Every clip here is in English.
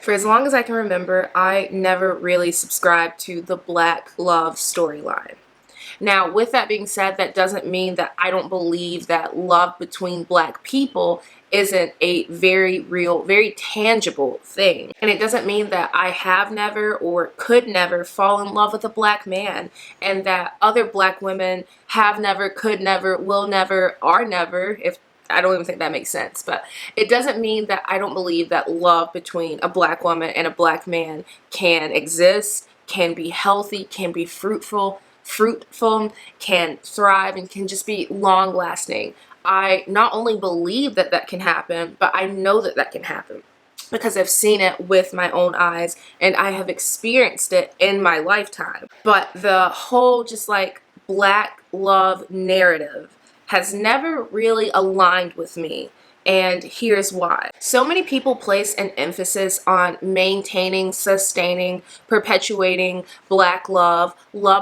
For as long as I can remember, I never really subscribed to the black love storyline. Now, with that being said, that doesn't mean that I don't believe that love between black people isn't a very real, very tangible thing. And it doesn't mean that I have never or could never fall in love with a black man, and that other black women have never, could never, will never, are never, if I don't even think that makes sense. But it doesn't mean that I don't believe that love between a black woman and a black man can exist, can be healthy, can be fruitful, can thrive, and can just be long lasting. I not only believe that that can happen, but I know that that can happen because I've seen it with my own eyes and I have experienced it in my lifetime. But the whole just like black love narrative has never really aligned with me. And here's why. So many people place an emphasis on maintaining, sustaining, perpetuating black love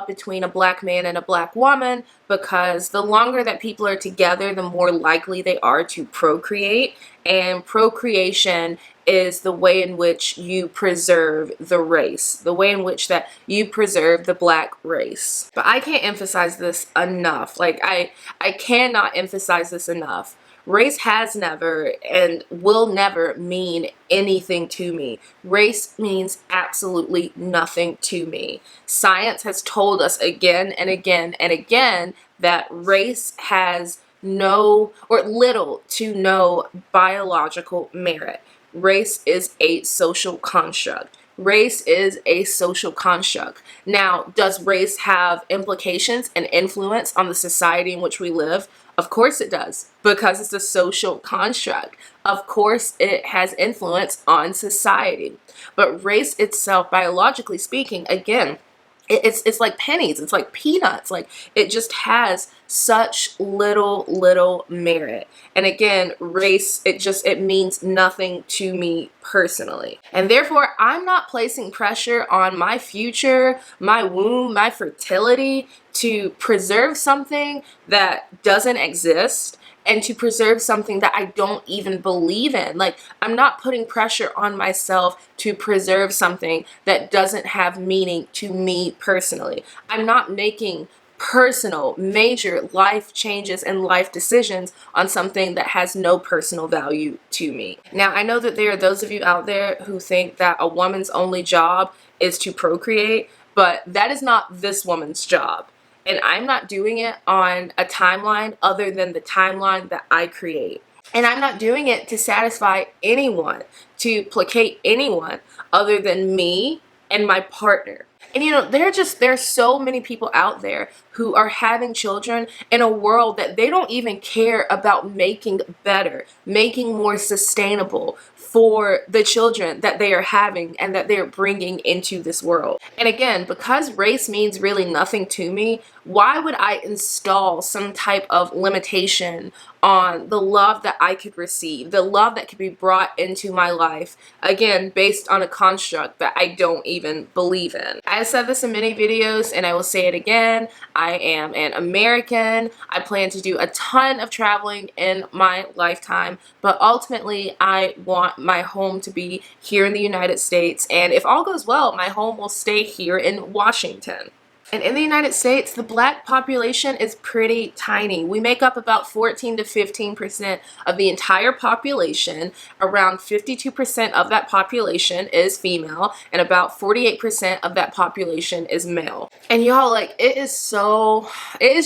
between a black man and a black woman, because the longer that people are together, the more likely they are to procreate. And procreation is the way in which you preserve the race, the way in which that you preserve the black race. But I can't emphasize this enough. Like I cannot emphasize this enough. Race has never and will never mean anything to me. Race means absolutely nothing to me. Science has told us again and again and again that race has no or little to no biological merit. Race is a social construct. Race is a social construct. Now, does race have implications and influence on the society in which we live? Of course it does, because it's a social construct. Of course it has influence on society. But race itself, biologically speaking, again, it's like pennies, it's like peanuts, like it just has such little merit. And again, race, it means nothing to me personally. And therefore, I'm not placing pressure on my future, my womb, my fertility to preserve something that doesn't exist, and to preserve something that I don't even believe in. Like, I'm not putting pressure on myself to preserve something that doesn't have meaning to me personally. I'm not making personal, major life changes and life decisions on something that has no personal value to me. Now, I know that there are those of you out there who think that a woman's only job is to procreate, but that is not this woman's job. And I'm not doing it on a timeline other than the timeline that I create. And I'm not doing it to satisfy anyone, to placate anyone other than me and my partner. And you know, there are so many people out there who are having children in a world that they don't even care about making better, making more sustainable for the children that they are having and that they're bringing into this world. And again, because race means really nothing to me, why would I install some type of limitation on the love that I could receive, the love that could be brought into my life, again, based on a construct that I don't even believe in? I have said this in many videos and I will say it again. I am an American. I plan to do a ton of traveling in my lifetime, but ultimately I want my home to be here in the United States, and if all goes well, my home will stay here in Washington. And in the United States, the black population is pretty tiny. We make up about 14 to 15% of the entire population. Around 52% of that population is female, and about 48% of that population is male. And y'all, like, it is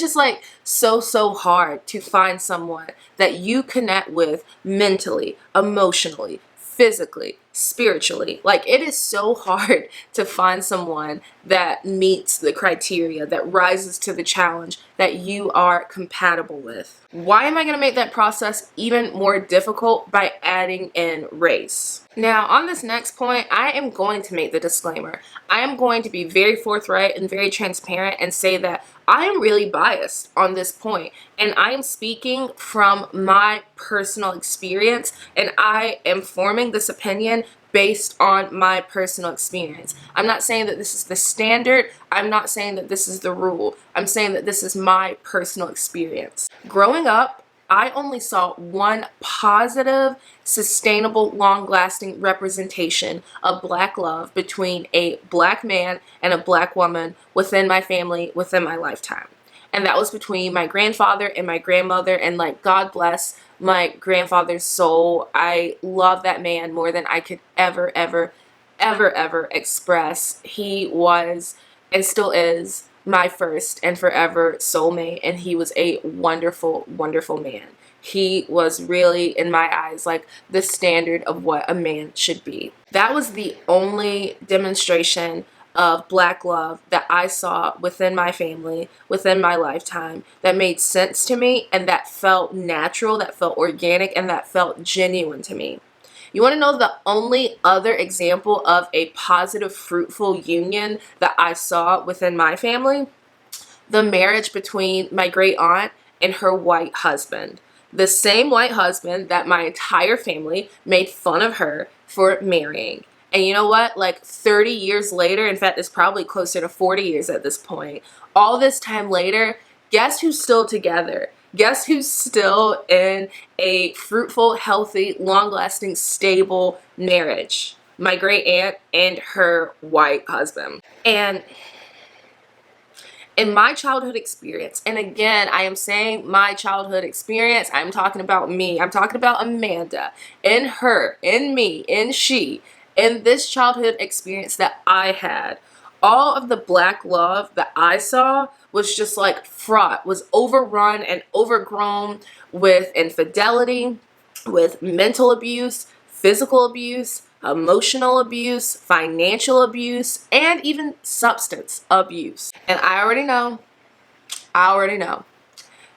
just like so hard to find someone that you connect with mentally, emotionally, physically, spiritually. Like, it is so hard to find someone that meets the criteria, that rises to the challenge, that you are compatible with. Why am I going to make that process even more difficult? By adding in race. Now, on this next point, I am going to make the disclaimer. I am going to be very forthright and very transparent and say that I am really biased on this point, and I am speaking from my personal experience, and I am forming this opinion based on my personal experience. I'm not saying that this is the standard. I'm not saying that this is the rule. I'm saying that this is my personal experience. Growing up, I only saw one positive, sustainable, long-lasting representation of Black love between a Black man and a Black woman within my family, within my lifetime. And that was between my grandfather and my grandmother, and like, God bless my grandfather's soul. I love that man more than I could ever express. He was and still is my first and forever soulmate, and he was a wonderful man. He was really, in my eyes, like the standard of what a man should be. That was the only demonstration of Black love that I saw within my family, within my lifetime, that made sense to me and that felt natural, that felt organic, and that felt genuine to me. You want to know the only other example of a positive, fruitful union that I saw within my family? The marriage between my great aunt and her white husband. The same white husband that my entire family made fun of her for marrying. And you know what? Like 30 years later, in fact, it's probably closer to 40 years at this point, all this time later, guess who's still together? Guess who's still in a fruitful, healthy, long-lasting, stable marriage? My great aunt and her white husband. And in my childhood experience, and again, I am saying my childhood experience, I'm talking about me. I'm talking about Amanda, in her, in me, in she, in this childhood experience that I had. All of the Black love that I saw was just like fraught, was overrun and overgrown with infidelity, with mental abuse, physical abuse, emotional abuse, financial abuse, and even substance abuse. And I already know,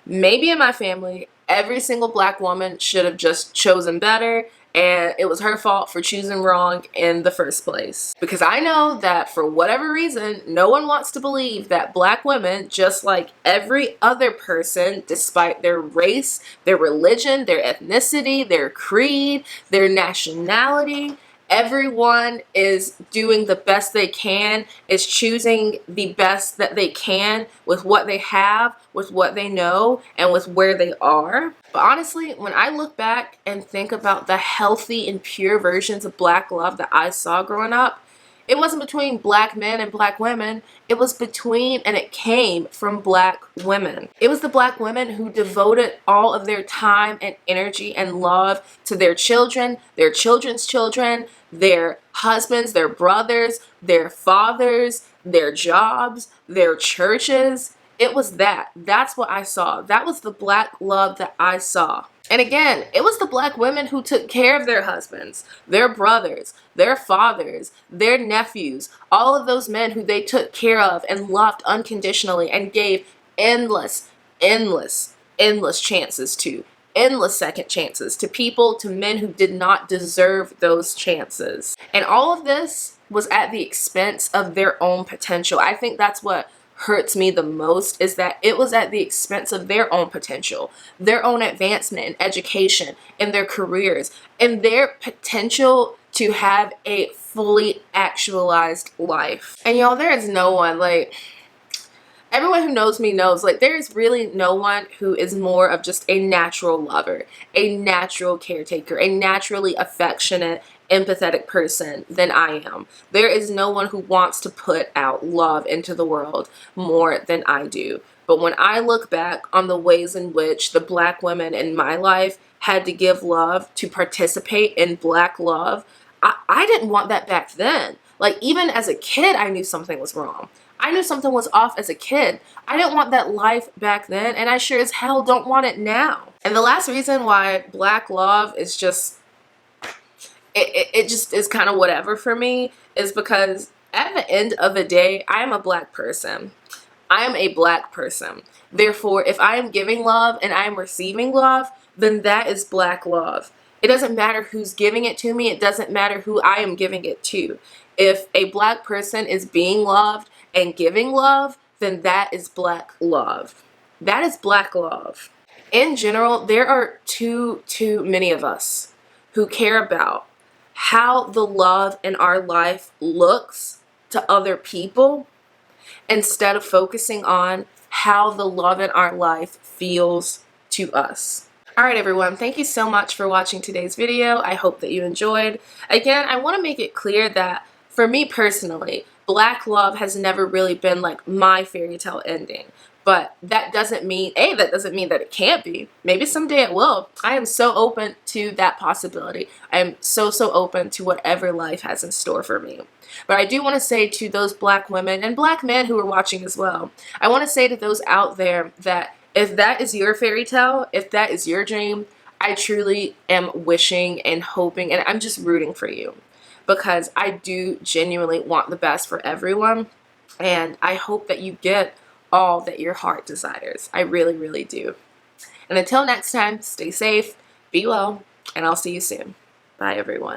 maybe in my family, every single Black woman should have just chosen better, and it was her fault for choosing wrong in the first place. Because I know that for whatever reason, no one wants to believe that Black women, just like every other person, despite their race, their religion, their ethnicity, their creed, their nationality, everyone is doing the best they can, is choosing the best that they can with what they have, with what they know, and with where they are. But honestly, when I look back and think about the healthy and pure versions of Black love that I saw growing up, it wasn't between Black men and Black women. It was between, and it came from Black women. It was the Black women who devoted all of their time and energy and love to their children, their children's children, their husbands, their brothers, their fathers, their jobs, their churches. It was that. That's what I saw. That was the Black love that I saw. And again, it was the Black women who took care of their husbands, their brothers, their fathers, their nephews, all of those men who they took care of and loved unconditionally and gave endless chances to, endless second chances to people, to men who did not deserve those chances. And all of this was at the expense of their own potential. I think that's what hurts me the most, is that it was at the expense of their own potential, their own advancement in education, in their careers, and their potential to have a fully actualized life. And y'all, there is no one, like, everyone who knows me knows, like, there is really no one who is more of just a natural lover, a natural caretaker, a naturally affectionate, empathetic person than I am. There is no one who wants to put out love into the world more than I do. But when I look back on the ways in which the Black women in my life had to give love to participate in Black love, I didn't want that back then. Like, even as a kid, I knew something was wrong. I knew something was off as a kid. I didn't want that life back then, and I sure as hell don't want it now. And the last reason why Black love is just, it just is kind of whatever for me, is because at the end of the day, I am a Black person. I am a Black person. Therefore, if I am giving love and I am receiving love, then that is Black love. It doesn't matter who's giving it to me. It doesn't matter who I am giving it to. If a Black person is being loved and giving love, then that is Black love. That is Black love. In general, there are too many of us who care about how the love in our life looks to other people instead of focusing on how the love in our life feels to us. Alright everyone, thank you so much for watching today's video. I hope that you enjoyed. Again, I want to make it clear that for me personally, black love has never really been like my fairy tale ending. But that doesn't mean, that doesn't mean that it can't be. Maybe someday it will. I am so open to that possibility. I am so open to whatever life has in store for me. But I do want to say to those black women and black men who are watching as well, I want to say to those out there that if that is your fairy tale, if that is your dream, I truly am wishing and hoping, and I'm just rooting for you because I do genuinely want the best for everyone. And I hope that you get all that your heart desires. I really, really do. And until next time, stay safe, be well, and I'll see you soon. Bye, everyone.